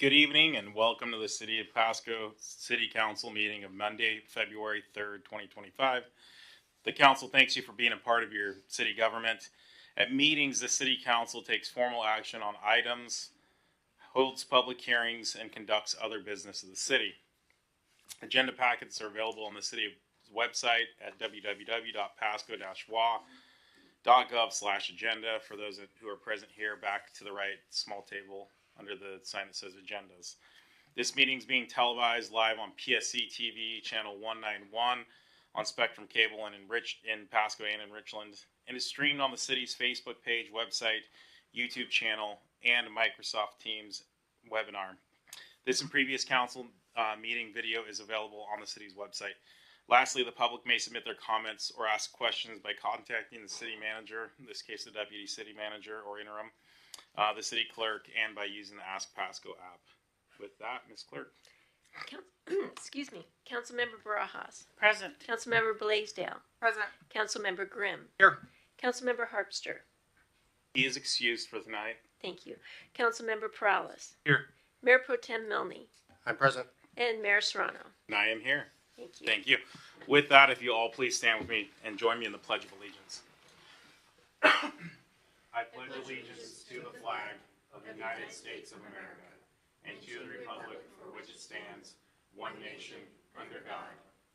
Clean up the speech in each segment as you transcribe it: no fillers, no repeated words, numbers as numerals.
Good evening and welcome to the City of Pasco City Council meeting of Monday, February 3rd, 2025. The council thanks you for being a part of your city government. At meetings, the City Council takes formal action on items, holds public hearings, and conducts other business of the city. Agenda packets are available on the city's website at www.pasco-wa.gov/agenda. For those who are present here, back to the right, small table under the sign that says agendas. This meeting is being televised live on PSC-TV channel 191 on Spectrum Cable and in Pasco and in Richland, and is streamed on the city's Facebook page, website, YouTube channel, and Microsoft Teams webinar. This and previous council meeting video is available on the city's website. Lastly, the public may submit their comments or ask questions by contacting the city manager, in this case the deputy city manager or interim, the city clerk, and by using the Ask Pasco app. With that, Ms. Clerk. Excuse me. Councilmember Barajas. Present. Councilmember Blaisdell. Present. Councilmember Grimm. Here. Councilmember Harpster. He is excused for tonight. Thank you. Councilmember Perales. Here. Mayor Pro Tem Milne. I'm present. And Mayor Serrano. And I am here. Thank you. Thank you. With that, if you all please stand with me and join me in the Pledge of Allegiance. I pledge allegiance to the flag of the United States of America and to the republic for which it stands, one nation, under God,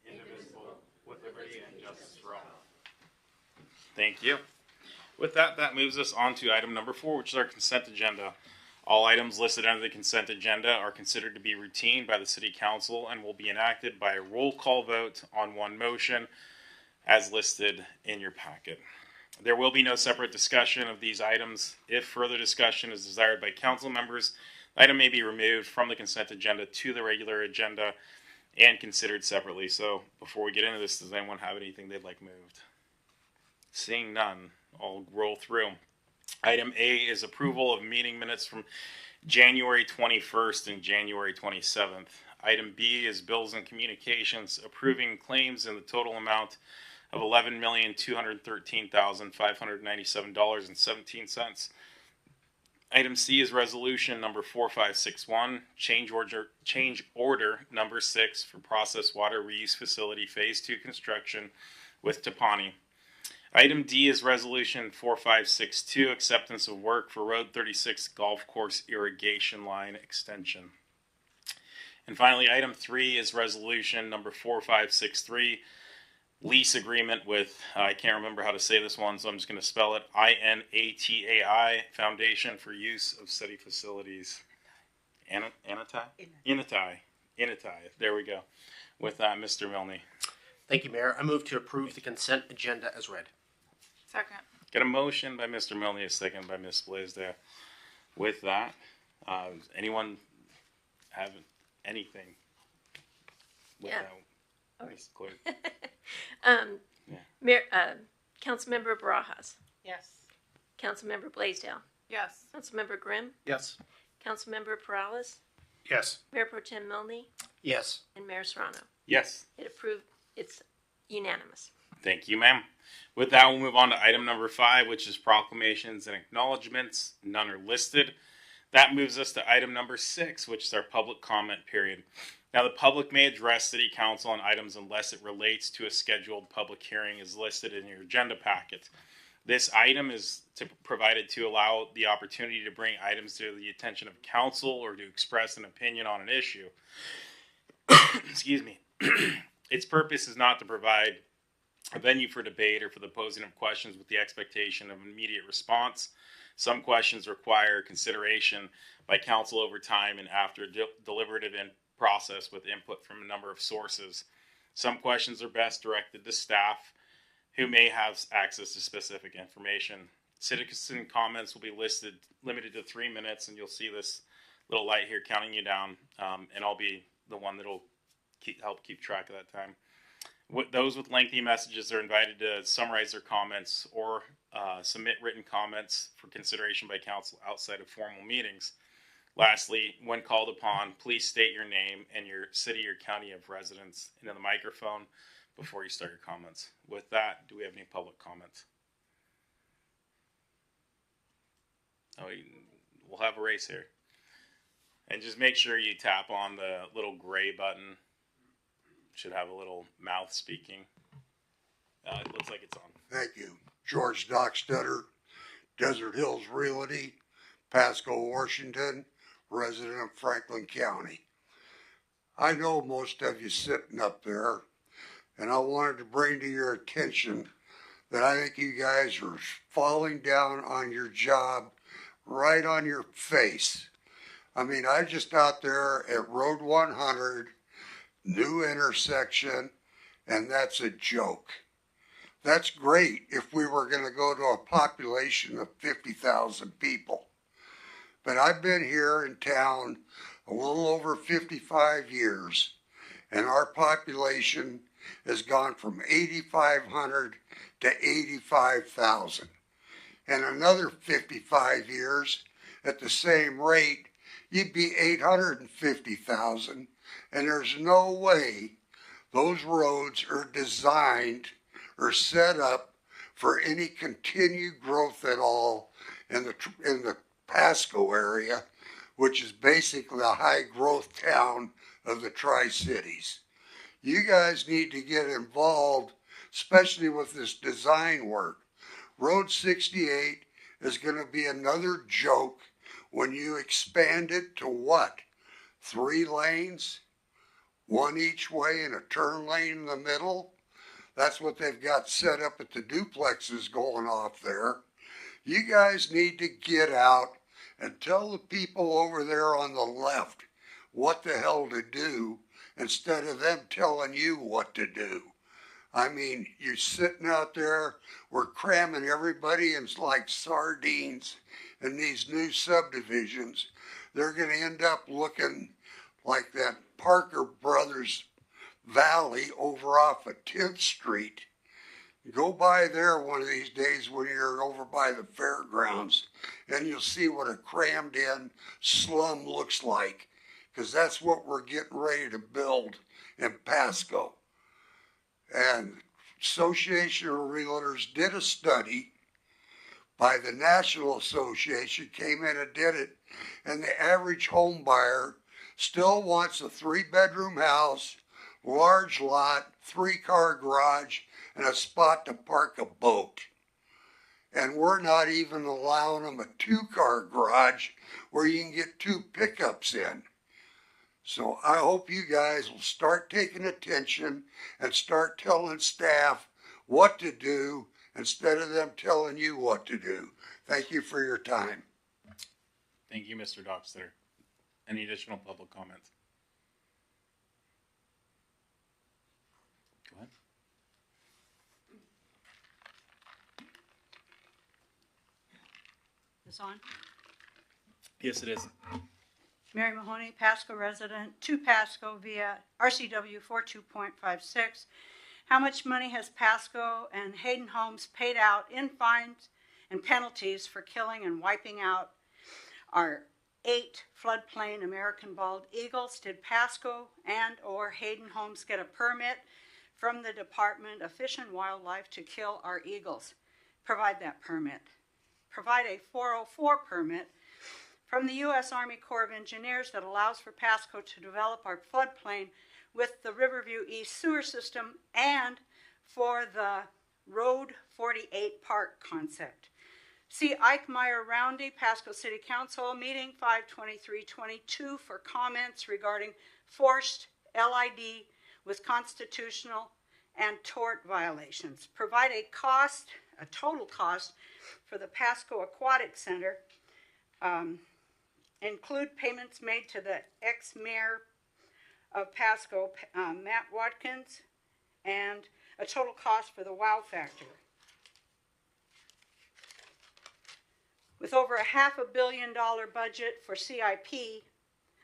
indivisible, with liberty and justice for all. Thank you. With that, that moves us on to item number 4, which is our consent agenda. All items listed under the consent agenda are considered to be routine by the City Council and will be enacted by a roll call vote on one motion as listed in your packet. There will be no separate discussion of these items. If further discussion is desired by council members, the item may be removed from the consent agenda to the regular agenda and considered separately. So before we get into this, does anyone have anything they'd like moved? Seeing none, I'll roll through. Item A is approval of meeting minutes from January 21st and January 27th. Item B is bills and communications, approving claims in the total amount of $11,213,597.17. Item C is resolution number 4561, change order number 6 for processed water reuse facility phase 2 construction with Tapani. Item D is resolution 4562, acceptance of work for Road 36 golf course irrigation line extension. And finally, item 3 is resolution number 4563, lease agreement with, I can't remember how to say this one, so I'm just going to spell it, INATAI, Foundation for Use of City Facilities. Inatai. There we go. With that, Mr. Milne. Thank you, Mayor. I move to approve the consent agenda as read. Second. Got a motion by Mr. Milne, a second by Ms. Blaisdell. With that, anyone have anything? Yeah. Ms. Clerk. Mayor, Councilmember Barajas. Yes. Councilmember Blaisdell. Yes. Councilmember Grimm. Yes. Councilmember Perales. Yes. Mayor Pro Tem Milne. Yes. And Mayor Serrano. Yes. It's unanimous. Thank you, ma'am. With that, we'll move on to item number 5, which is proclamations and acknowledgements. None are listed. That moves us to item number 6, which is our public comment period. Now, the public may address City Council on items unless it relates to a scheduled public hearing as listed in your agenda packet. This item is provided to allow the opportunity to bring items to the attention of council or to express an opinion on an issue. Excuse me. Its purpose is not to provide a venue for debate or for the posing of questions with the expectation of immediate response. Some questions require consideration by council over time and after deliberative process with input from a number of sources. Some questions are best directed to staff who may have access to specific information. Citizen comments will be limited to 3 minutes, and you'll see this little light here counting you down, and I'll be the one that'll help keep track of that time. Those with lengthy messages are invited to summarize their comments or submit written comments for consideration by council outside of formal meetings. Lastly, when called upon, please state your name and your city or county of residence into the microphone before you start your comments. With that, do we have any public comments? Oh, we'll have a race here. And just make sure you tap on the little gray button. Should have a little mouth speaking. It looks like it's on. Thank you. George Dockstetter, Desert Hills Realty, Pasco, Washington, resident of Franklin County. I know most of you sitting up there, and I wanted to bring to your attention that I think you guys are falling down on your job right on your face. I mean, I just out there at Road 100, new intersection, and that's a joke. That's great if we were going to go to a population of 50,000 people. But I've been here in town a little over 55 years, and our population has gone from 8,500 to 85,000. And another 55 years at the same rate, you'd be 850,000, and there's no way those roads are designed or set up for any continued growth at all in the Pasco area, which is basically a high growth town of the Tri-Cities. You guys need to get involved, especially with this design work. Road 68 is going to be another joke when you expand it to what? 3 lanes? 1 each way and a turn lane in the middle? That's what they've got set up at the duplexes going off there. You guys need to get out and tell the people over there on the left what the hell to do instead of them telling you what to do. I mean, you're sitting out there, we're cramming everybody in like sardines in these new subdivisions. They're going to end up looking like that Parker Brothers Valley over off of 10th Street. Go by there one of these days when you're over by the fairgrounds, and you'll see what a crammed in slum looks like, because that's what we're getting ready to build in Pasco. And Association of Realtors did a study by the National Association, came in and did it, and the average home buyer still wants a 3-bedroom house, large lot, 3-car garage, and a spot to park a boat. And we're not even allowing them a 2-car garage where you can get 2 pickups in. So I hope you guys will start taking attention and start telling staff what to do instead of them telling you what to do. Thank you for your time. Thank you, Mr. Dockstetter. Any additional public comments? Go ahead. Is on? Yes, it is. Mary Mahoney, Pasco resident, to Pasco via RCW 42.56. How much money has Pasco and Hayden Homes paid out in fines and penalties for killing and wiping out our 8 floodplain American bald eagles? Did Pasco and or Hayden Homes get a permit from the Department of Fish and Wildlife to kill our eagles? Provide that permit. Provide a 404 permit from the U.S. Army Corps of Engineers that allows for Pasco to develop our floodplain with the Riverview East sewer system and for the Road 48 Park concept. See Ike Meyer Roundy, Pasco City Council, meeting 5/23/22 for comments regarding forced LID with constitutional and tort violations. Provide a total cost for the Pasco Aquatic Center. Include payments made to the ex-mayor of Pasco, Matt Watkins, and a total cost for the wow factor. With over a $500 million budget for CIP,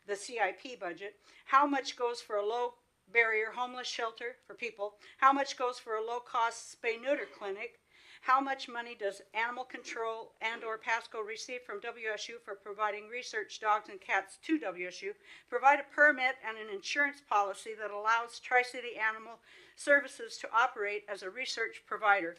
the CIP budget, how much goes for a low barrier homeless shelter for people? How much goes for a low cost spay-neuter clinic? How much money does Animal Control and or Pasco receive from WSU for providing research dogs and cats to WSU? Provide a permit and an insurance policy that allows Tri-City Animal Services to operate as a research provider.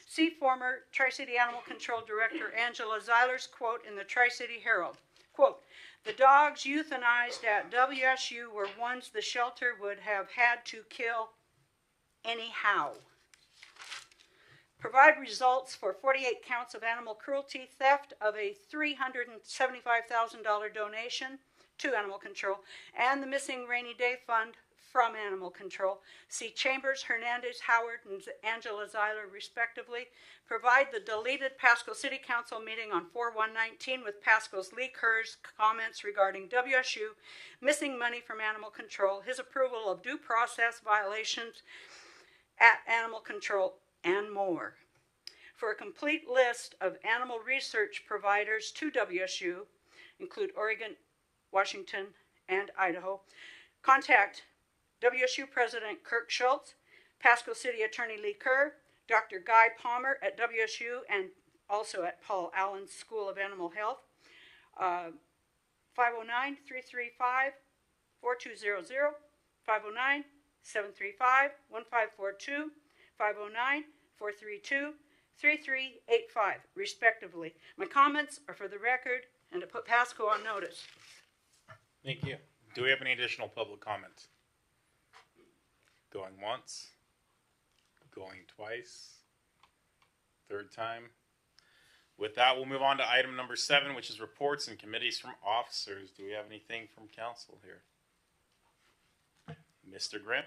See former Tri-City Animal Control Director Angela Zeiler's quote in the Tri-City Herald. Quote, The dogs euthanized at WSU were ones the shelter would have had to kill anyhow. Provide results for 48 counts of animal cruelty, theft of a $375,000 donation to Animal Control, and the missing rainy day fund from Animal Control. See Chambers, Hernandez, Howard, and Angela Zeiler, respectively. Provide the deleted Pasco City Council meeting on 4/1/19 with Pasco's Lee Kerr's comments regarding WSU, missing money from Animal Control, his approval of due process violations at Animal Control, and more. For a complete list of animal research providers to WSU, include Oregon, Washington, and Idaho, contact WSU President Kirk Schultz, Pasco City Attorney Lee Kerr, Dr. Guy Palmer at WSU, and also at Paul Allen School of Animal Health, 509-335-4200, 509-735-1542, 509-432-3385, respectively. My comments are for the record and to put Pasco on notice. Thank you. Do we have any additional public comments? Going once? Going twice? Third time? With that, we'll move on to item number 7, which is reports and committees from officers. Do we have anything from council here? Mr. Grimm?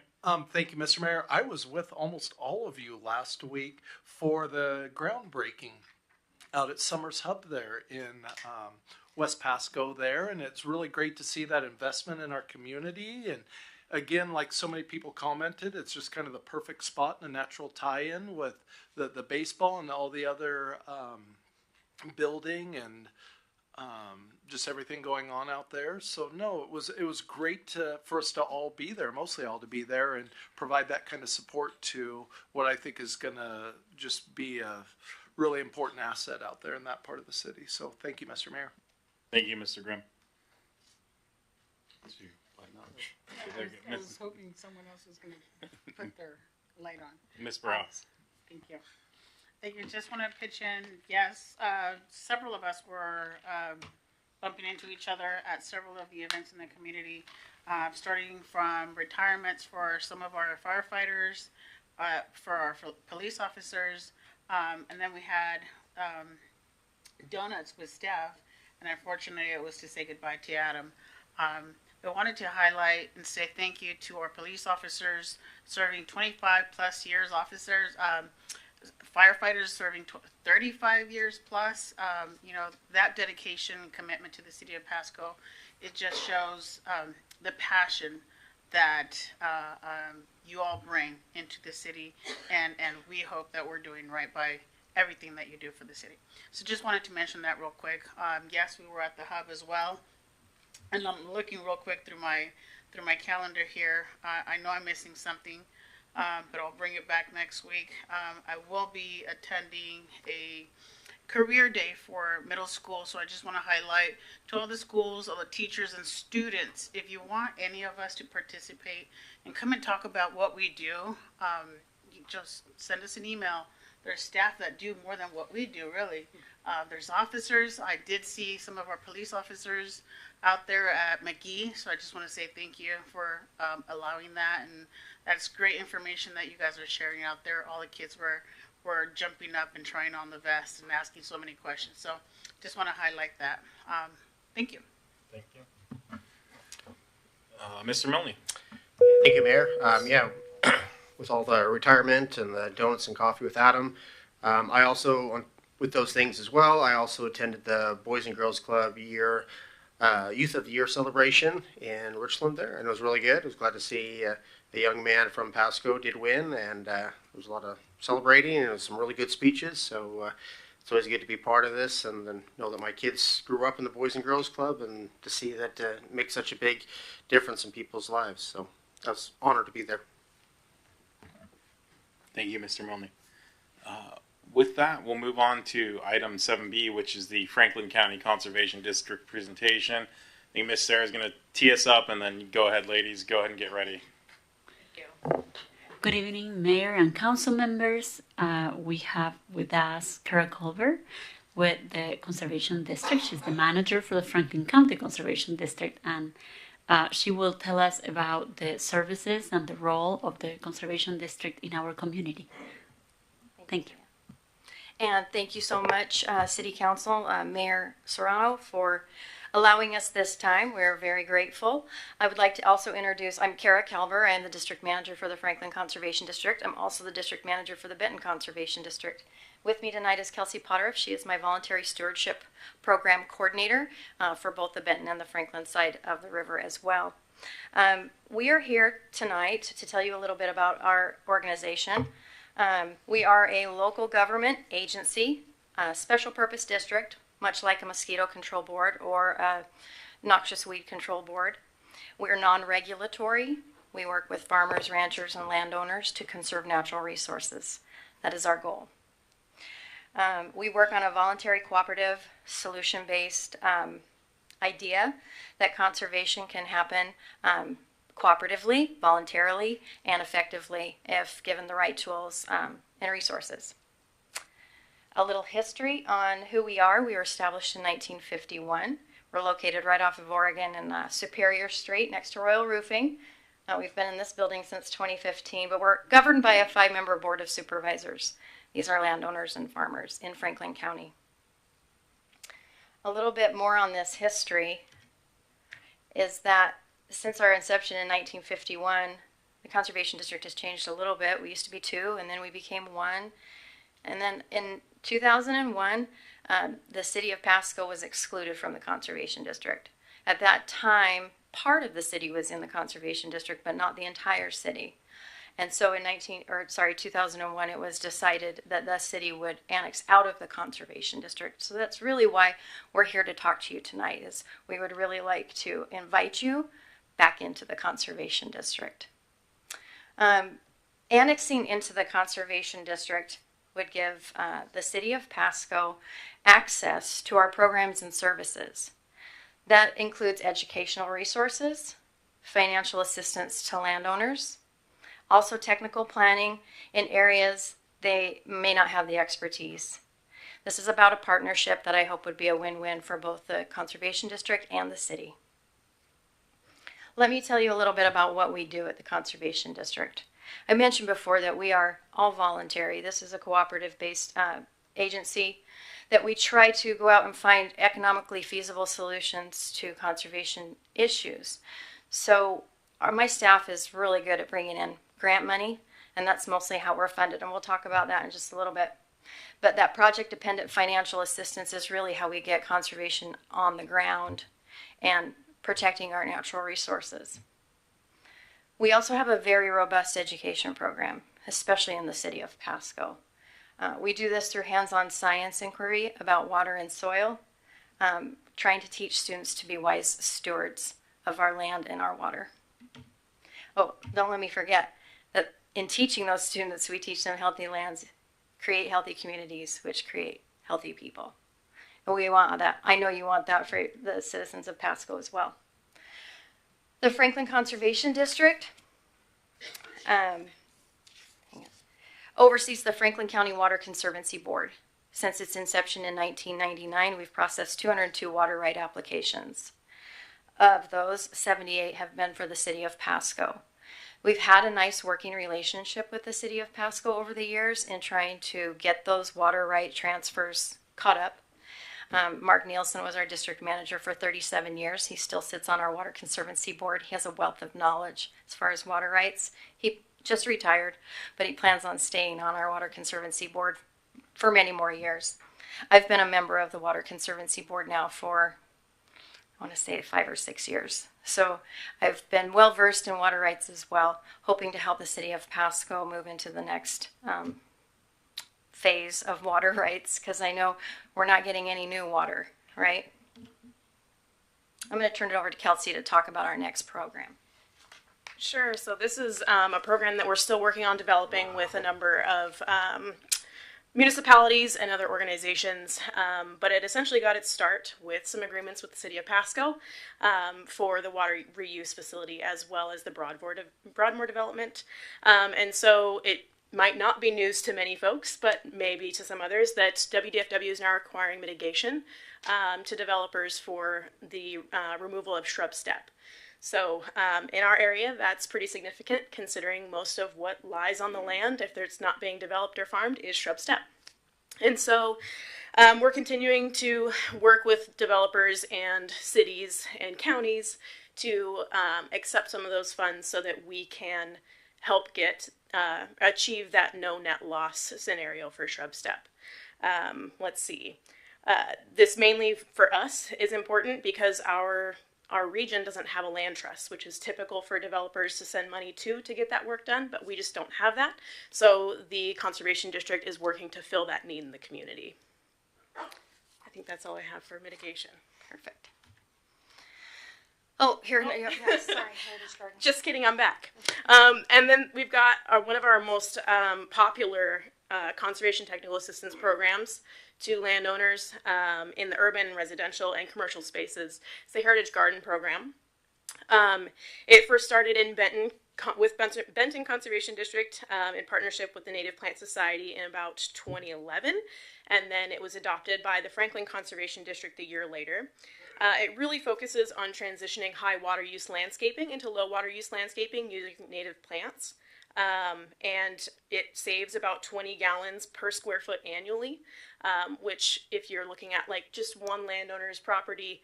Thank you, Mr. Mayor. I was with almost all of you last week for the groundbreaking out at Summers Hub there in West Pasco there, and it's really great to see that investment in our community. And again, like so many people commented, it's just kind of the perfect spot and a natural tie-in with the baseball and all the other building and just everything going on out there. So no, it was great for us to all be there, mostly all to be there and provide that kind of support to what I think is going to just be a really important asset out there in that part of the city. So thank you, Mr. Mayor. Thank you, Mr. Grimm. I was hoping someone else was going to put their light on. Ms. Barros. Thank you. Thank you. Just want to pitch in. Yes, several of us were bumping into each other at several of the events in the community, starting from retirements for some of our firefighters, for our police officers, and then we had donuts with staff, and unfortunately it was to say goodbye to Adam. I wanted to highlight and say thank you to our police officers serving 25 plus years, officers, firefighters serving 35 years plus. That dedication and commitment to the city of Pasco, it just shows the passion that you all bring into the city, and we hope that we're doing right by everything that you do for the city. So just wanted to mention that real quick. Yes, we were at the hub as well. And I'm looking real quick through my calendar here. I know I'm missing something, but I'll bring it back next week. I will be attending a career day for middle school, so I just want to highlight to all the schools, all the teachers and students, if you want any of us to participate and come and talk about what we do, you just send us an email. There's staff that do more than what we do, really. There's officers. I did see some of our police officers out there at McGee, so I just want to say thank you for allowing that, and that's great information that you guys are sharing out there. All the kids were jumping up and trying on the vest and asking so many questions, so just want to highlight that. Thank you. Thank you. Mr. Milne? Thank you, Mayor. With all the retirement and the donuts and coffee with Adam, I also, with those things as well, I also attended the Boys and Girls Club Youth of the Year celebration in Richland there, and it was really good. I was glad to see a young man from Pasco did win, and there was a lot of celebrating, and it was some really good speeches, so it's always good to be part of this, and then know that my kids grew up in the Boys and Girls Club, and to see that makes such a big difference in people's lives, so I was honored to be there. Thank you, Mr. Milne. With that, we'll move on to item 7B, which is the Franklin County Conservation District presentation. I think Miss Sarah's going to tee us up, and then go ahead, ladies. Go ahead and get ready. Thank you. Good evening, Mayor and Council members. We have with us Kara Culver, with the Conservation District. She's the manager for the Franklin County Conservation District, and she will tell us about the services and the role of the Conservation District in our community. Thank you. And thank you so much, City Council, Mayor Serrano, for allowing us this time. We're very grateful. I would like to also introduce, I'm Kara Calver. I am the District Manager for the Franklin Conservation District. I'm also the District Manager for the Benton Conservation District. With me tonight is Kelsey Potter. She is my Voluntary Stewardship Program Coordinator for both the Benton and the Franklin side of the river as well. We are here tonight to tell you a little bit about our organization. We are a local government agency, a special purpose district, much like a mosquito control board or a noxious weed control board. We're non-regulatory. We work with farmers, ranchers, and landowners to conserve natural resources. That is our goal. We work on a voluntary, cooperative, solution-based idea that conservation can happen cooperatively, voluntarily, and effectively if given the right tools and resources. A little history on who we are. We were established in 1951. We're located right off of Oregon in Superior Street next to Royal Roofing. We've been in this building since 2015, but we're governed by a 5-member board of supervisors. These are landowners and farmers in Franklin County. A little bit more on this history is that since our inception in 1951, the Conservation District has changed a little bit. We used to be 2, and then we became 1. And then in 2001, the city of Pasco was excluded from the Conservation District. At that time, part of the city was in the Conservation District, but not the entire city. And so in 2001, it was decided that the city would annex out of the Conservation District. So that's really why we're here to talk to you tonight, is we would really like to invite you back into the Conservation District. Annexing into the Conservation District would give the city of Pasco access to our programs and services. That includes educational resources, financial assistance to landowners, also technical planning in areas they may not have the expertise. This is about a partnership that I hope would be a win-win for both the Conservation District and the city. Let me tell you a little bit about what we do at the Conservation District. I mentioned before that we are all voluntary. This is a cooperative-based agency that we try to go out and find economically feasible solutions to conservation issues. So my staff is really good at bringing in grant money, and that's mostly how we're funded, and we'll talk about that in just a little bit. But that project-dependent financial assistance is really how we get conservation on the ground and protecting our natural resources. We also have a very robust education program, especially in the city of Pasco. We do this through hands-on science inquiry about water and soil, trying to teach students to be wise stewards of our land and our water. Oh, don't let me forget that in teaching those students, we teach them healthy lands, create healthy communities, which create healthy people. And we want that. I know you want that for the citizens of Pasco as well. The Franklin Conservation District oversees the Franklin County Water Conservancy Board. Since its inception in 1999, we've processed 202 water right applications. Of those, 78 have been for the city of Pasco. We've had a nice working relationship with the city of Pasco over the years in trying to get those water right transfers caught up. Mark Nielsen was our district manager for 37 years. He still sits on our Water Conservancy Board. He has a wealth of knowledge as far as water rights. He just retired, but he plans on staying on our Water Conservancy Board for many more years. I've been a member of the Water Conservancy Board now for, I want to say, 5 or 6 years. So I've been well versed in water rights as well, hoping to help the city of Pasco move into the next phase of water rights, because I know we're not getting any new water, right? I'm going to turn it over to Kelsey to talk about our next program. Sure. So this is a program that we're still working on developing with a number of municipalities and other organizations, but it essentially got its start with some agreements with the city of Pasco for the water reuse facility as well as the Broadmoor development. And so it might not be news to many folks, but maybe to some others, that WDFW is now requiring mitigation to developers for the removal of shrub step. So in our area, that's pretty significant considering most of what lies on the land, if it's not being developed or farmed, is shrub step. And so we're continuing to work with developers and cities and counties to accept some of those funds so that we can help achieve that no net loss scenario for shrub step. Let's see. This mainly for us is important because our region doesn't have a land trust, which is typical for developers to send money to get that work done, but we just don't have that. So the Conservation District is working to fill that need in the community. I think that's all I have for mitigation. Perfect. Oh, here, sorry, Heritage Garden. Just kidding, I'm back. And then we've got one of our most popular conservation technical assistance programs to landowners in the urban, residential, and commercial spaces. It's the Heritage Garden program. It first started in Benton with Benton Conservation District in partnership with the Native Plant Society in about 2011, and then it was adopted by the Franklin Conservation District a year later. It really focuses on transitioning high water use landscaping into low water use landscaping using native plants. And it saves about 20 gallons per square foot annually, which if you're looking at like just one landowner's property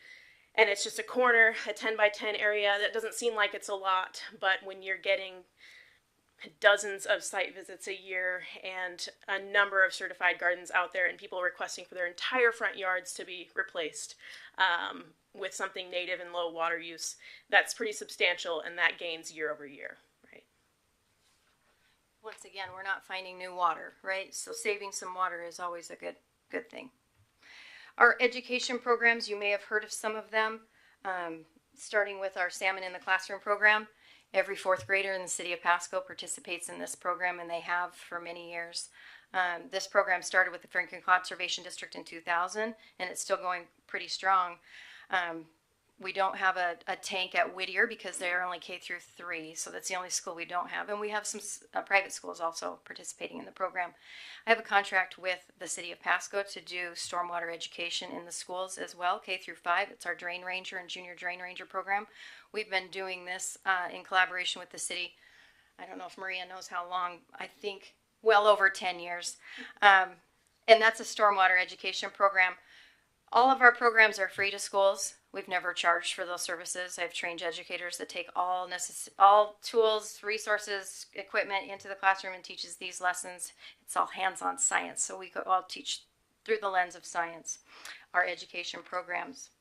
and it's just a corner, a 10 by 10 area, that doesn't seem like it's a lot, but when you're getting dozens of site visits a year and a number of certified gardens out there and people requesting for their entire front yards to be replaced with something native and low water use, that's pretty substantial, and that gains year over year. Once again, we're not finding new water, right? So saving some water is always a good thing. Our education programs, you may have heard of some of them, starting with our Salmon in the Classroom program. Every fourth grader in the city of Pasco participates in this program, and they have for many years. This program started with the Franklin Conservation District in 2000, and it's still going pretty strong. We don't have a tank at Whittier because they are only K through 3, so that's the only school we don't have. And we have some private schools also participating in the program. I have a contract with the city of Pasco to do stormwater education in the schools as well, K through 5. It's our Drain Ranger and Junior Drain Ranger program. We've been doing this in collaboration with the city. I don't know if Maria knows how long, I think well over 10 years. And that's a stormwater education program. All of our programs are free to schools. We've never charged for those services. I've trained educators that take all tools, resources, equipment into the classroom and teaches these lessons. It's all hands-on science, so we all teach through the lens of science, our education programs.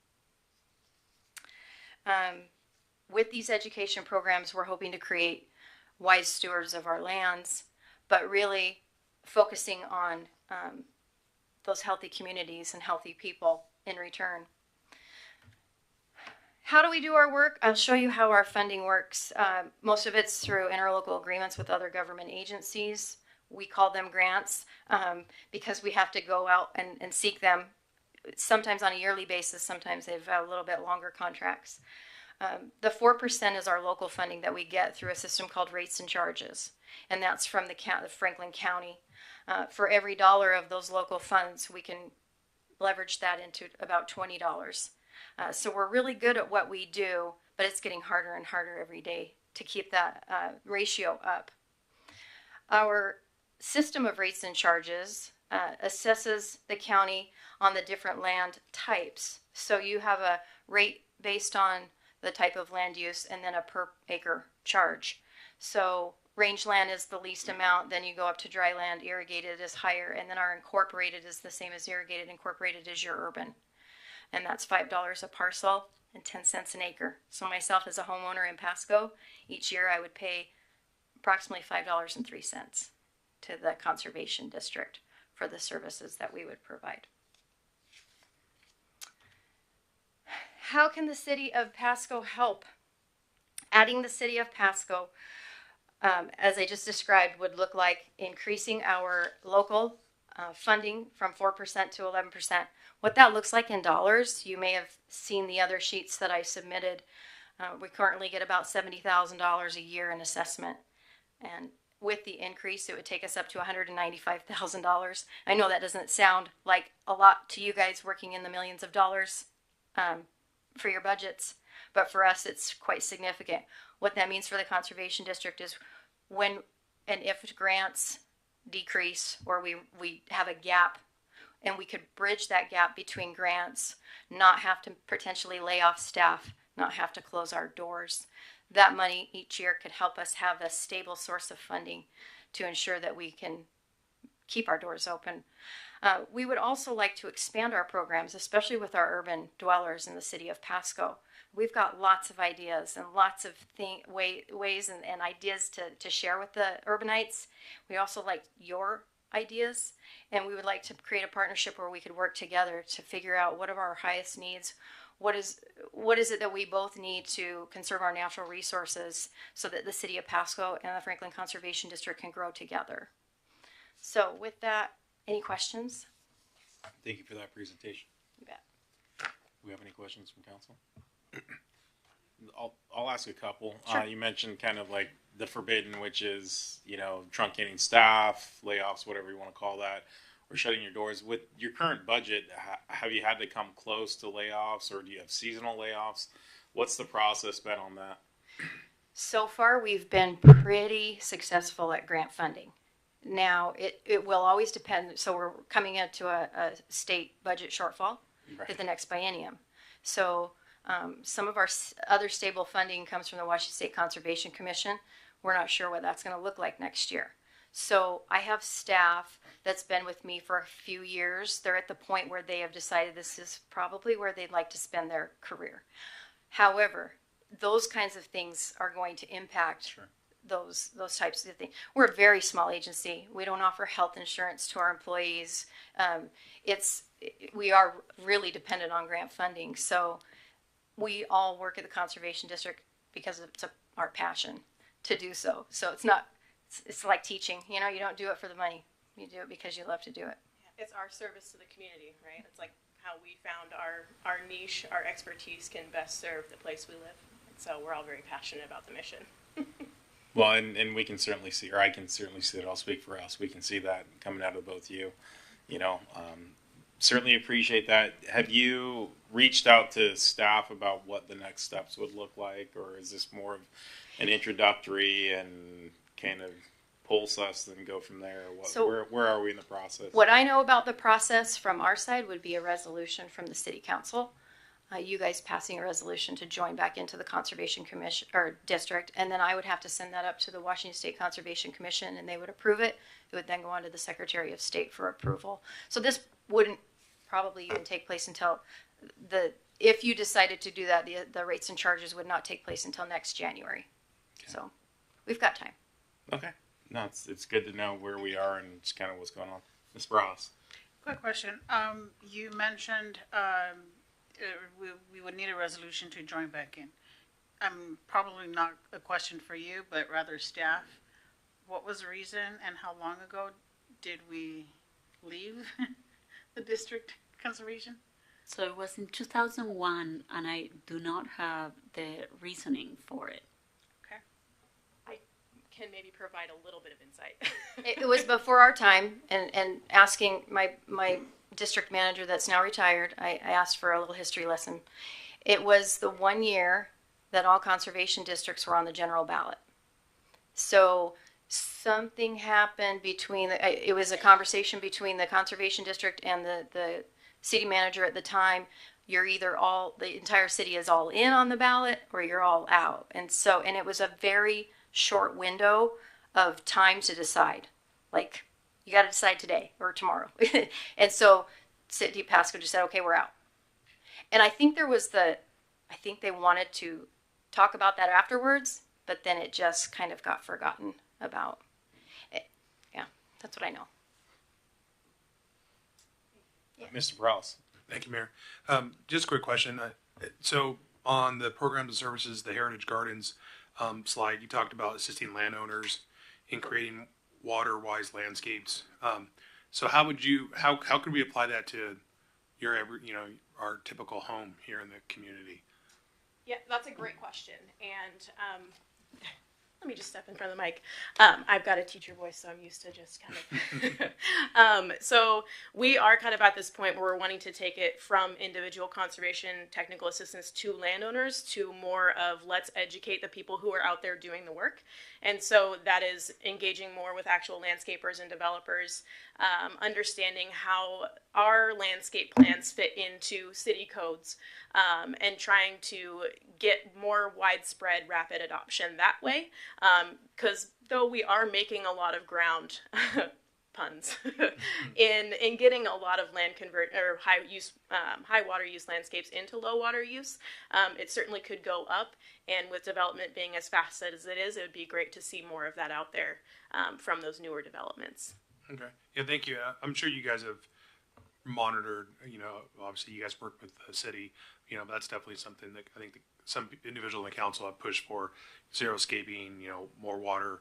With these education programs, we're hoping to create wise stewards of our lands, but really focusing on those healthy communities and healthy people in return. How do we do our work? I'll show you how our funding works. Most of it's through interlocal agreements with other government agencies. We call them grants because we have to go out and seek them, sometimes on a yearly basis, sometimes they've a little bit longer contracts. The 4% is our local funding that we get through a system called rates and charges, and that's from the Franklin County. For every dollar of those local funds, we can leverage that into about $20. So we're really good at what we do, but it's getting harder and harder every day to keep that ratio up. Our system of rates and charges assesses the county on the different land types. So you have a rate based on the type of land use and then a per acre charge. So rangeland is the least amount, then you go up to dry land, irrigated is higher, and then our incorporated is the same as irrigated. Incorporated is your urban. And that's $5 a parcel and 10 cents an acre. So myself as a homeowner in Pasco, each year I would pay approximately $5.03 to the Conservation District for the services that we would provide. How can the city of Pasco help? Adding the city of Pasco, as I just described, would look like increasing our local funding from 4% to 11%. What that looks like in dollars, you may have seen the other sheets that I submitted. We currently get about $70,000 a year in assessment. And with the increase, it would take us up to $195,000. I know that doesn't sound like a lot to you guys working in the millions of dollars for your budgets, but for us, it's quite significant. What that means for the Conservation District is when and if grants decrease or we have a gap, and we could bridge that gap between grants, not have to potentially lay off staff, not have to close our doors. That money each year could help us have a stable source of funding to ensure that we can keep our doors open. We would also like to expand our programs, especially with our urban dwellers in the city of Pasco. We've got lots of ideas and lots of ways and ideas to share with the urbanites. We also like your ideas, and we would like to create a partnership where we could work together to figure out what are our highest needs. What is it that we both need to conserve our natural resources so that the city of Pasco and the Franklin Conservation District can grow together? So with that, any questions? Thank you for that presentation. You bet. Do we have any questions from council? I'll ask a couple. Sure. You mentioned kind of like the forbidden, which is, truncating staff, layoffs, whatever you want to call that, or shutting your doors. With your current budget, have you had to come close to layoffs, or do you have seasonal layoffs? What's the process been on that? So far, we've been pretty successful at grant funding. Now, it will always depend. So we're coming into a state budget shortfall for the next biennium. So some of our other stable funding comes from the Washington State Conservation Commission. We're not sure what that's going to look like next year. So I have staff that's been with me for a few years. They're at the point where they have decided this is probably where they'd like to spend their career. However, those kinds of things are going to impact those types of things. We're a very small agency. We don't offer health insurance to our employees. We are really dependent on grant funding. So we all work at the Conservation District because it's our passion to do so. So it's like teaching. You don't do it for the money. You do it because you love to do it. It's our service to the community, right? It's like how we found our niche, our expertise can best serve the place we live. And so we're all very passionate about the mission. Well, and we can certainly see, or I can certainly see that. I'll speak for us. We can see that coming out of both you. Certainly appreciate that. Have you reached out to staff about what the next steps would look like, or is this more of an introductory and kind of pulse us and go from there? Where are we in the process? What I know about the process from our side would be a resolution from the city council. You guys passing a resolution to join back into the Conservation Commission or district, and then I would have to send that up to the Washington State Conservation Commission, and they would approve it. It would then go on to the Secretary of State for approval. So this wouldn't probably even take place until if you decided to do that, the rates and charges would not take place until next January. Okay. So we've got time. Okay. No, it's good to know where we are and just kind of what's going on. Ms. Ross. Quick question. You mentioned we would need a resolution to join back in. Probably not a question for you, but rather staff. What was the reason, and how long ago did we leave the district conservation? So it was in 2001, and I do not have the reasoning for it. Okay. I can maybe provide a little bit of insight. It was before our time, and asking my district manager that's now retired, I asked for a little history lesson. It was the 1 year that all conservation districts were on the general ballot. So something happened it was a conversation between the conservation district and the city manager at the time. You're either the entire city is all in on the ballot, or you're all out. And it was a very short window of time to decide. Like, you got to decide today or tomorrow. And so City of Pasco just said, okay, we're out. And I think I think they wanted to talk about that afterwards, but then it just kind of got forgotten about. Yeah, that's what I know. Yeah. Mr. Prowse. Thank you, Mayor. Just a quick question. So on the programs and services, the Heritage Gardens slide, you talked about assisting landowners in creating water-wise landscapes. So how could we apply that to our typical home here in the community? Yeah, that's a great question. And let me just step in front of the mic. I've got a teacher voice, so I'm used to just kind of. So we are kind of at this point where we're wanting to take it from individual conservation technical assistance to landowners to more of let's educate the people who are out there doing the work. And so that is engaging more with actual landscapers and developers, understanding how our landscape plans fit into city codes, and trying to get more widespread rapid adoption that way. Because though we are making a lot of ground, puns, in getting a lot of land convert or high water use landscapes into low water use, it certainly could go up. And with development being as fast as it is, it would be great to see more of that out there from those newer developments. Okay. Yeah, thank you. I'm sure you guys have monitored, obviously you guys work with the city, that's definitely something that I think some individuals in the council have pushed for, xeriscaping, more water,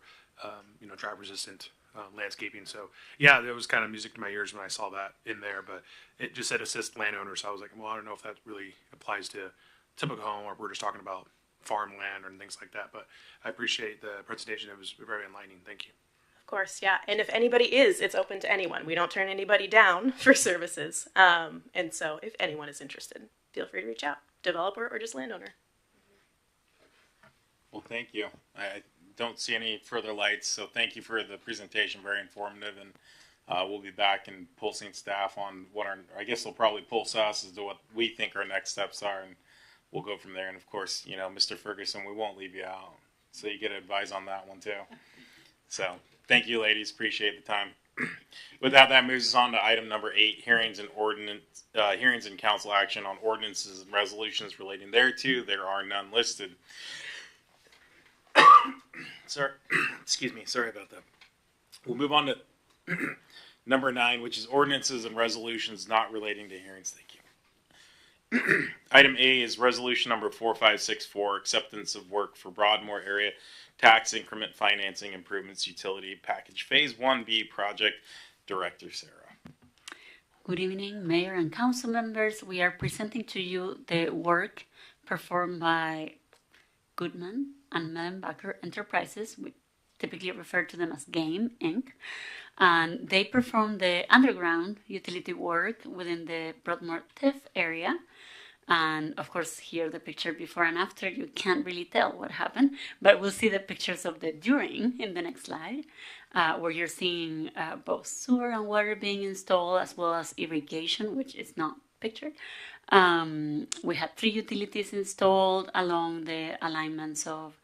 drought resistant landscaping. So yeah, that was kind of music to my ears when I saw that in there, but it just said assist landowners. So I was like, well, I don't know if that really applies to typical home or we're just talking about farmland and things like that, but I appreciate the presentation. It was very enlightening. Thank you. Of course, yeah. And if anybody it's open to anyone. We don't turn anybody down for services. And so if anyone is interested, feel free to reach out, developer or just landowner. Well, thank you. I don't see any further lights, so thank you for the presentation. Very informative, and we'll be back and pulsing staff on I guess they'll probably pulse us as to what we think our next steps are, and we'll go from there. And of course, Mr. Ferguson, we won't leave you out, so you get advice on that one too. So thank you, ladies. Appreciate the time. With that moves us on to item number 8, hearings and council action on ordinances and resolutions relating thereto. There are none listed. Sorry, excuse me. Sorry about that. We'll move on to number 9, which is ordinances and resolutions not relating to hearings. Thank you. Item A is resolution number 4564, acceptance of work for Broadmoor area tax increment financing improvements utility package phase 1B project. Director Sarah. Good evening, Mayor and Council members. We are presenting to you the work performed by Goodman and Mellenbacher Enterprises. We typically refer to them as GAME Inc. And they performed the underground utility work within the Broadmoor TIF area. And of course, here the picture before and after, you can't really tell what happened, but we'll see the pictures of the during in the next slide, where you're seeing both sewer and water being installed, as well as irrigation, which is not pictured. We had 3 utilities installed along the alignments of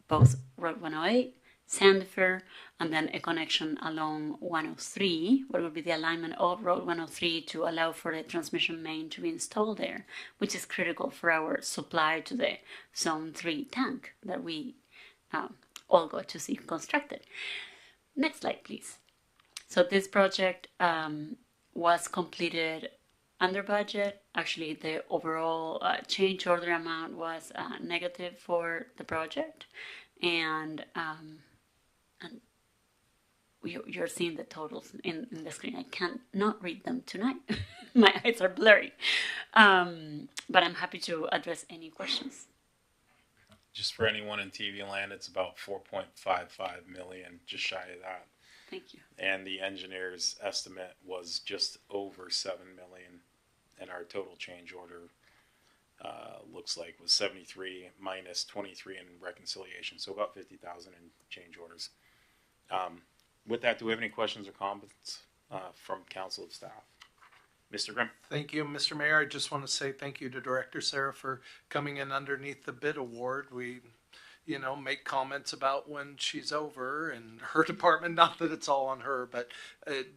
both Road 108, Sandifer, and then a connection along 103, where will be the alignment of Road 103 to allow for the transmission main to be installed there, which is critical for our supply to the Zone 3 tank that we all got to see constructed. Next slide, please. So this project was completed under budget. Actually, the overall change order amount was negative for the project, and you're seeing the totals in the screen. I can't not read them tonight. My eyes are blurry. But I'm happy to address any questions. Just for anyone in TV land, it's about 4.55 million, just shy of that. Thank you. And the engineer's estimate was just over 7 million, and our total change order looks like was 73 minus 23 in reconciliation, so about 50,000 in change orders. With that, do we have any questions or comments from council of staff? Mr. Grimm. Thank you, Mr. Mayor. I just want to say thank you to Director Sarah for coming in underneath the bid award. We, make comments about when she's over and her department, not that it's all on her, but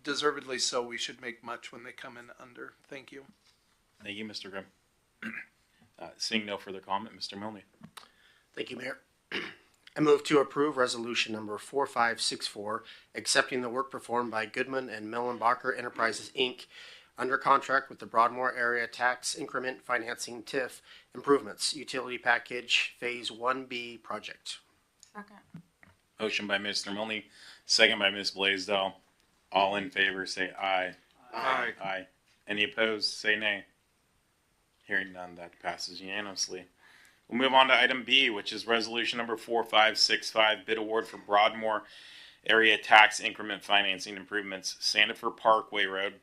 deservedly so. We should make much when they come in under. Thank you. Thank you, Mr. Grimm. Seeing no further comment, Mr. Milne. Thank you, Mayor. I move to approve resolution number 4564, accepting the work performed by Goodman and Mellenbacher Enterprises, Inc., under contract with the Broadmoor Area Tax Increment Financing TIF Improvements Utility Package Phase 1B Project. Okay. Motion by Mr. Milne, second by Ms. Blaisdell. All in favor say aye. Aye. Aye. Any opposed say nay. Hearing none, that passes unanimously. We'll move on to item B, which is resolution number 4565, bid award for Broadmoor area tax increment financing improvements, Sandifer Parkway Road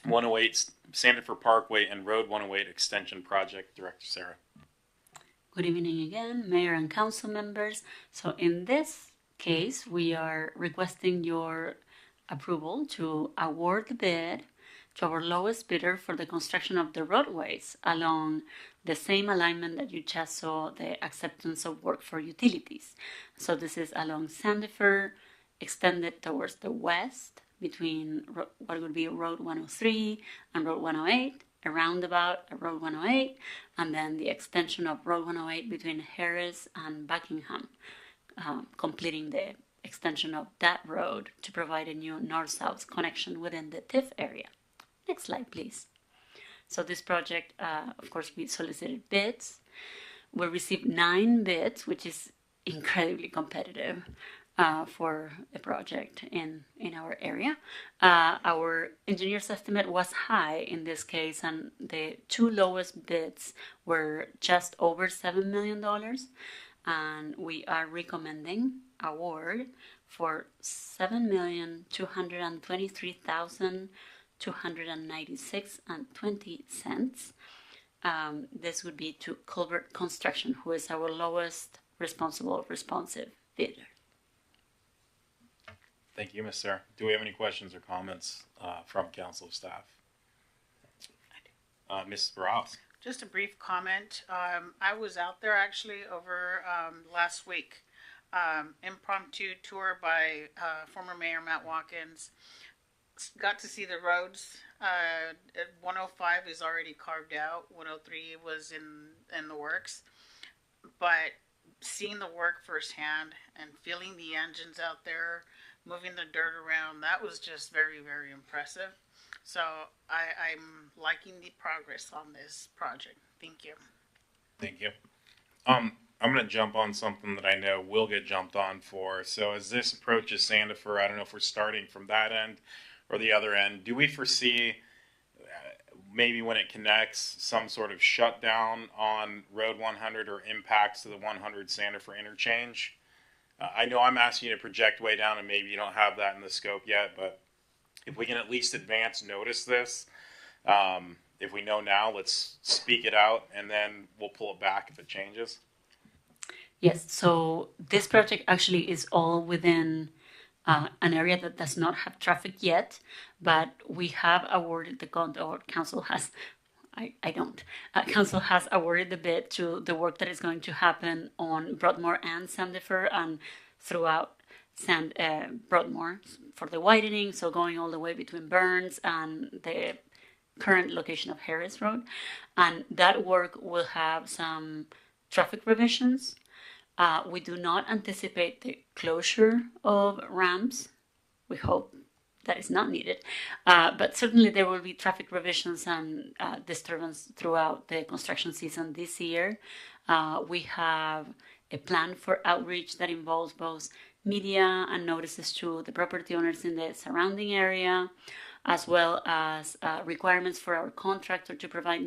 108, Sandifer Parkway and Road 108 extension project. Director Sarah. Good evening again, Mayor and Council members. So in this case, we are requesting your approval to award the bid to our lowest bidder for the construction of the roadways along the same alignment that you just saw, the acceptance of work for utilities. So this is along Sandifer, extended towards the west between what would be Road 103 and Road 108, a roundabout at Road 108, and then the extension of Road 108 between Harris and Buckingham, completing the extension of that road to provide a new north-south connection within the TIF area. Next slide, please. So this project, of course, we solicited bids. We received 9 bids, which is incredibly competitive for a project in our area. Our engineer's estimate was high in this case, and the 2 lowest bids were just over $7 million. And we are recommending award for $7,223,296.20. This would be to Culvert Construction, who is our lowest responsive bidder. Thank you, Ms. Sarah. Do we have any questions or comments from council staff? Ms. Ross. Just a brief comment. I was out there actually over last week. Impromptu tour by former Mayor Matt Watkins. Got to see the roads. 105 is already carved out. 103 was in the works. But seeing the work firsthand and feeling the engines out there, moving the dirt around, that was just very, very impressive. So I'm liking the progress on this project. Thank you. Thank you. I'm going to jump on something that I know will get jumped on for. So as this approaches Sandifer, I don't know if we're starting from that end or the other end. Do we foresee maybe when it connects some sort of shutdown on Road 100 or impacts to the 100 Sandifer interchange? I know I'm asking you to project way down and maybe you don't have that in the scope yet, but if we can at least advance notice this, if we know now, let's speak it out and then we'll pull it back if it changes. Yes, so this project actually is all within an area that does not have traffic yet, but we have awarded council has awarded the bid to the work that is going to happen on Broadmoor and Sandifer and throughout Broadmoor for the widening, so going all the way between Burns and the current location of Harris Road. And that work will have some traffic revisions. We do not anticipate the closure of ramps. We hope that is not needed. But certainly there will be traffic revisions and disturbance throughout the construction season this year. We have a plan for outreach that involves both media and notices to the property owners in the surrounding area, as well as requirements for our contractor to provide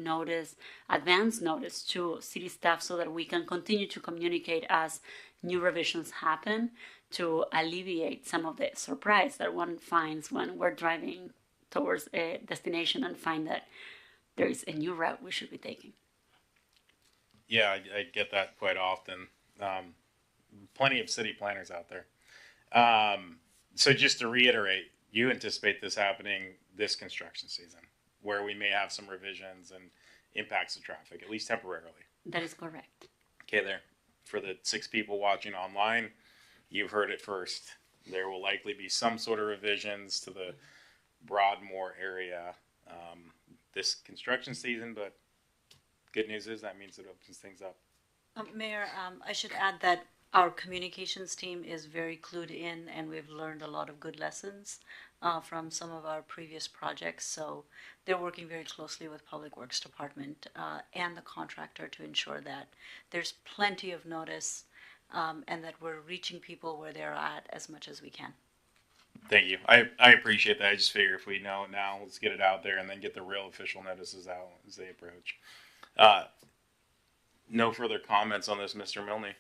advance notice to city staff so that we can continue to communicate as new revisions happen to alleviate some of the surprise that one finds when we're driving towards a destination and find that there is a new route we should be taking. Yeah, I get that quite often. Plenty of city planners out there. So just to reiterate, you anticipate this happening this construction season, where we may have some revisions and impacts of traffic, at least temporarily. That is correct. Okay, there. For the 6 people watching online, you've heard it first. There will likely be some sort of revisions to the Broadmoor area this construction season, but good news is that means it opens things up. Mayor, I should add that our communications team is very clued in, and we've learned a lot of good lessons from some of our previous projects. So they're working very closely with Public Works Department and the contractor to ensure that there's plenty of notice and that we're reaching people where they're at as much as we can. Thank you. I appreciate that. I just figure if we know it now, let's get it out there and then get the real official notices out as they approach. No further comments on this, Mr. Milne.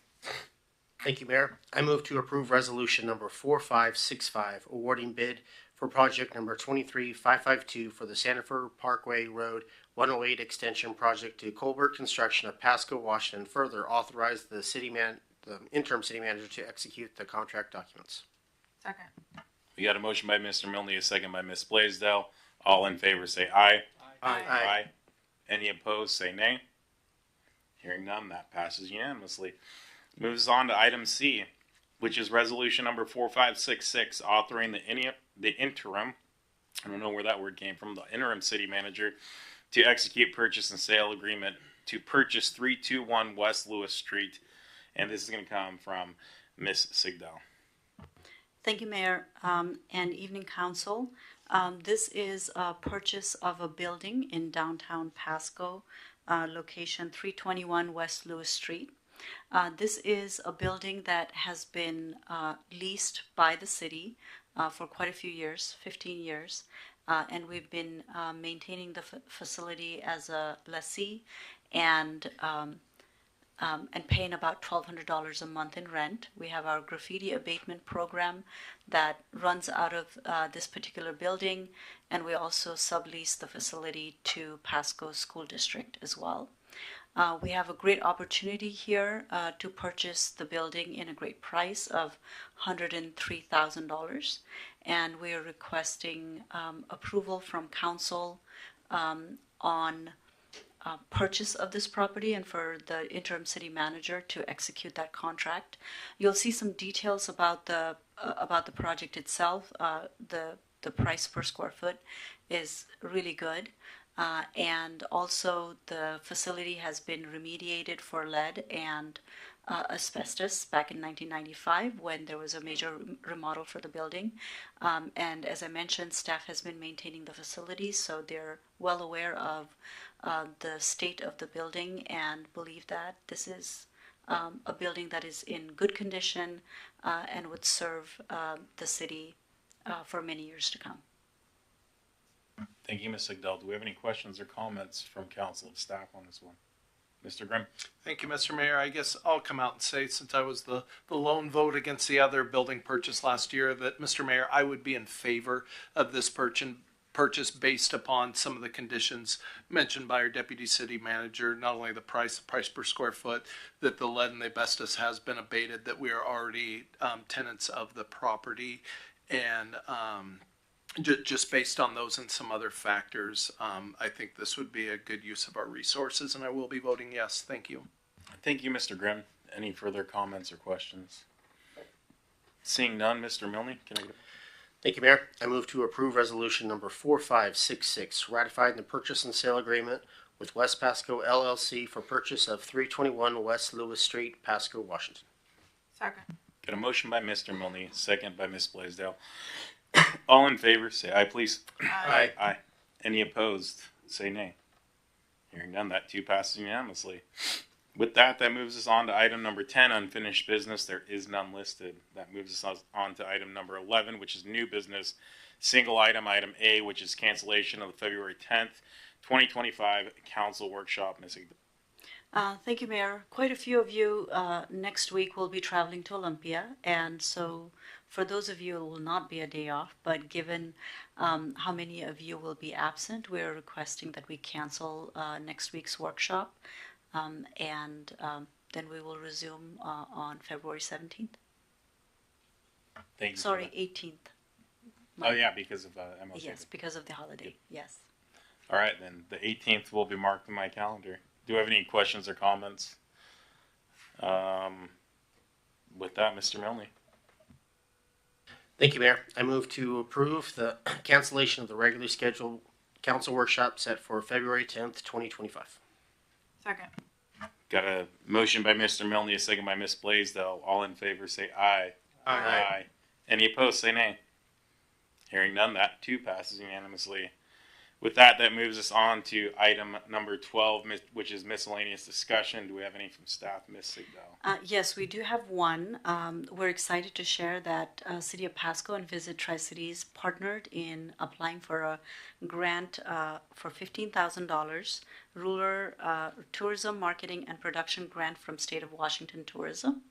Thank you, Mayor. I move to approve resolution number 4565, awarding bid for project number 23552 for the Sanford Parkway Road 108 extension project to Colbert Construction of Pasco, Washington. Further, authorize the interim city manager to execute the contract documents. Second. We got a motion by Mr. Milne, a second by Ms. Blaisdell. All in favor say aye. Aye. Any opposed say nay. Hearing none, that passes unanimously. Moves on to item C, which is resolution number 4566, authoring the interim, I don't know where that word came from, the interim city manager to execute purchase and sale agreement to purchase 321 West Lewis Street. And this is going to come from Ms. Sigdal. Thank you, Mayor, and evening council. This is a purchase of a building in downtown Pasco, location 321 West Lewis Street. This is a building that has been leased by the city for quite a few years, 15 years, and we've been maintaining the facility as a lessee and paying about $1,200 a month in rent. We have our graffiti abatement program that runs out of this particular building, and we also sublease the facility to Pasco School District as well. We have a great opportunity here to purchase the building in a great price of $103,000, and we are requesting approval from council on purchase of this property and for the interim city manager to execute that contract. You'll see some details about the project itself. The price per square foot is really good. And also the facility has been remediated for lead and asbestos back in 1995 when there was a major remodel for the building. And as I mentioned, staff has been maintaining the facility, so they're well aware of the state of the building and believe that this is a building that is in good condition and would serve the city for many years to come. Thank you, Ms. Sigdal. Do we have any questions or comments from council and staff on this one? Mr. Grimm? Thank you, Mr. Mayor. I guess I'll come out and say, since I was the lone vote against the other building purchase last year, that, Mr. Mayor, I would be in favor of this purchase based upon some of the conditions mentioned by our deputy city manager, not only the price per square foot, that the lead and the asbestos has been abated, that we are already tenants of the property, and just based on those and some other factors, I think this would be a good use of our resources, and I will be voting yes. Thank you. Thank you, Mr. Grimm. Any further comments or questions? Seeing none, Mr. Milne, can I get Thank you, Mayor. I move to approve resolution number 4566, ratifying the purchase and sale agreement with West Pasco LLC for purchase of 321 West Lewis Street, Pasco, Washington. Second. Got a motion by Mr. Milne, second by Ms. Blaisdell. All in favor, say aye, please. Aye. Aye. Any opposed, say nay. Hearing none, that too passes unanimously. With that, that moves us on to item number 10, unfinished business. There is none listed. That moves us on to item number 11, which is new business. Single item, item A, which is cancellation of the February 10th, 2025 council workshop. Ms. Thank you, Mayor. Quite a few of you next week will be traveling to Olympia, and so for those of you, it will not be a day off, but given how many of you will be absent, we're requesting that we cancel next week's workshop, and then we will resume on February 17th. Thank you. Sorry, 18th. Oh, yeah, because of MLK. Yes, because of the holiday, yes. All right, then the 18th will be marked in my calendar. Do you have any questions or comments? With that, Mr. Milne. Thank you, Mayor. I move to approve the cancellation of the regularly scheduled council workshop set for February 10th, 2025. Second. Got a motion by Mr. Milne, a second by Ms. Blaisdell. All in favor say aye. Aye. Any opposed say nay. Hearing none, that too passes unanimously. With that, that moves us on to item number 12, which is miscellaneous discussion. Do we have any from staff, Ms. Sigdal? Yes, we do have one. We're excited to share that City of Pasco and Visit Tri-Cities partnered in applying for a grant for $15,000, Rural Tourism Marketing and Production Grant from State of Washington Tourism.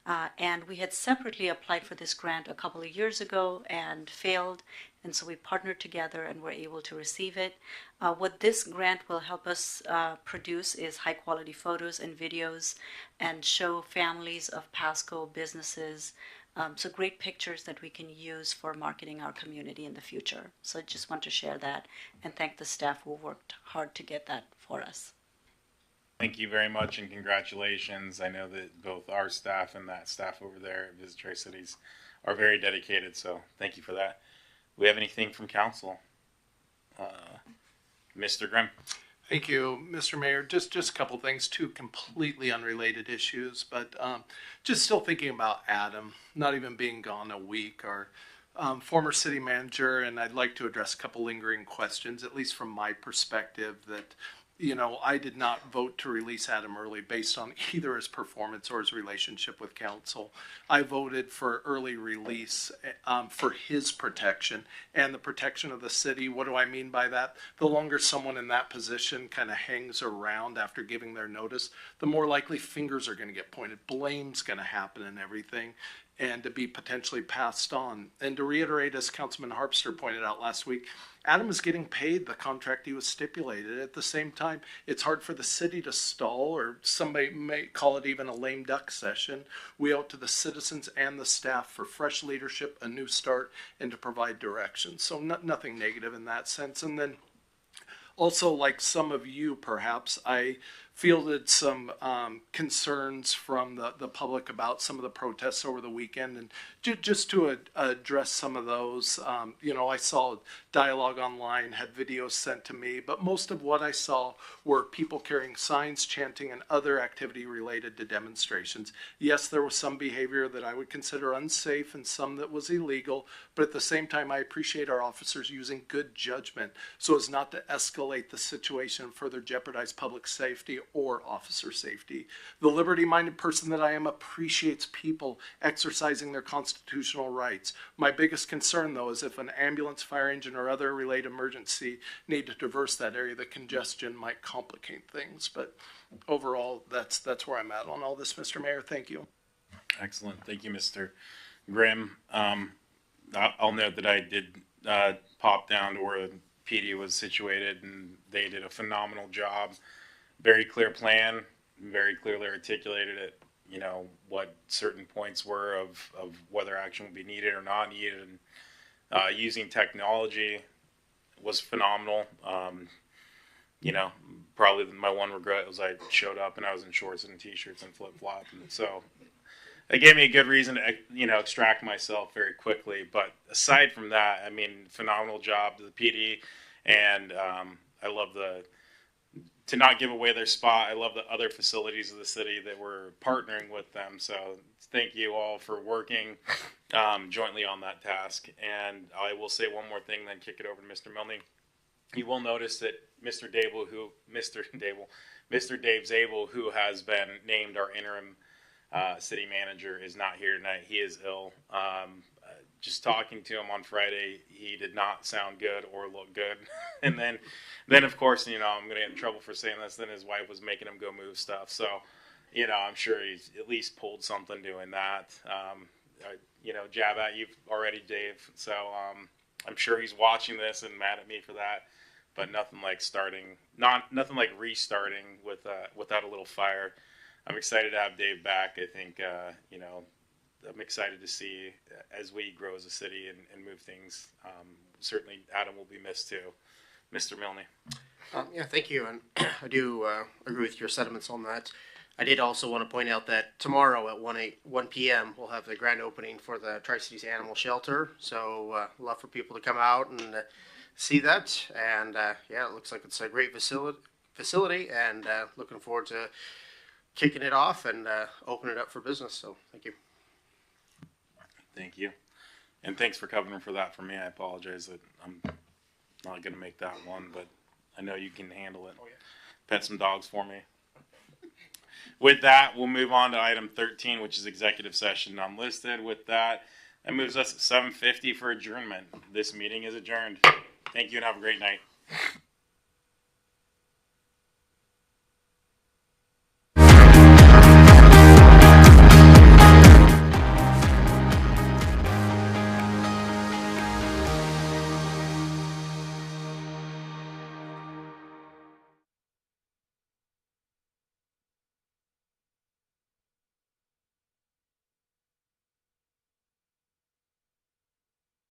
And we had separately applied for this grant a couple of years ago and failed. And so we partnered together and were able to receive it. What this grant will help us produce is high quality photos and videos and show families of Pasco businesses. So great pictures that we can use for marketing our community in the future. So I just want to share that and thank the staff who worked hard to get that for us. Thank you very much and congratulations. I know that both our staff and that staff over there at Visit Tri-Cities are very dedicated, so thank you for that. Do we have anything from council? Mr. Grimm. Thank you, Mr. Mayor. Just a couple things, two completely unrelated issues, but just still thinking about Adam, not even being gone a week, our former city manager, and I'd like to address a couple lingering questions, at least from my perspective, that you know, I did not vote to release Adam early based on either his performance or his relationship with council. I voted for early release for his protection and the protection of the city. What do I mean by that? The longer someone in that position kind of hangs around after giving their notice, the more likely fingers are going to get pointed. Blame's going to happen and everything, and to be potentially passed on. And to reiterate, as Councilman Harpster pointed out last week, Adam is getting paid the contract he was stipulated. At the same time, it's hard for the city to stall, or somebody may call it even a lame duck session. We owe it to the citizens and the staff for fresh leadership, a new start, and to provide direction. So nothing negative in that sense. And then also, like some of you perhaps, I fielded some concerns from the public about some of the protests over the weekend, and just to address some of those, you know, I saw dialogue online, had videos sent to me, but most of what I saw were people carrying signs, chanting, and other activity related to demonstrations. Yes, there was some behavior that I would consider unsafe and some that was illegal, but at the same time, I appreciate our officers using good judgment so as not to escalate the situation and further jeopardize public safety or officer safety. The liberty-minded person that I am appreciates people exercising their constitutional rights. My biggest concern, though, is if an ambulance, fire engine, or other related emergency need to traverse that area, the congestion might complicate things. But overall, that's where I'm at on all this, Mr. Mayor. Thank you. Excellent. Thank you, Mr. Grimm. I'll note that I did pop down to where PD was situated, and they did a phenomenal job. Very clear plan, very clearly articulated it, you know, what certain points were of whether action would be needed or not needed. And using technology was phenomenal. You know, probably my one regret was I showed up and I was in shorts and t-shirts and flip-flops. And so it gave me a good reason to, you know, extract myself very quickly. But aside from that, I mean, phenomenal job to the PD. And I love to not give away their spot. I love the other facilities of the city that were partnering with them. So thank you all for working jointly on that task. And I will say one more thing, then kick it over to Mr. Milne. You will notice that Mr. Dave Zabel, who has been named our interim city manager, is not here tonight. He is ill. Just talking to him on Friday, he did not sound good or look good. And then of course, you know, I'm going to get in trouble for saying this. Then his wife was making him go move stuff. So, you know, I'm sure he's at least pulled something doing that. You know, jab at you already, Dave. So I'm sure he's watching this and mad at me for that. But nothing like restarting without a little fire. I'm excited to have Dave back. I think, you know, I'm excited to see as we grow as a city and move things. Certainly, Adam will be missed too. Mr. Milne. Yeah, thank you. And I do agree with your sentiments on that. I did also want to point out that tomorrow at 1 p.m. we'll have the grand opening for the Tri-Cities Animal Shelter. So love for people to come out and see that. And yeah, it looks like it's a great facility and looking forward to kicking it off and opening it up for business. So thank you. Thank you. And thanks for covering for that for me. I apologize that I'm Not gonna make that one, but I know you can handle it. Pet some dogs for me. With that, we'll move on to item 13, which is executive session unlisted. With that moves us at 7:50 for adjournment. This meeting is adjourned. Thank you and have a great night.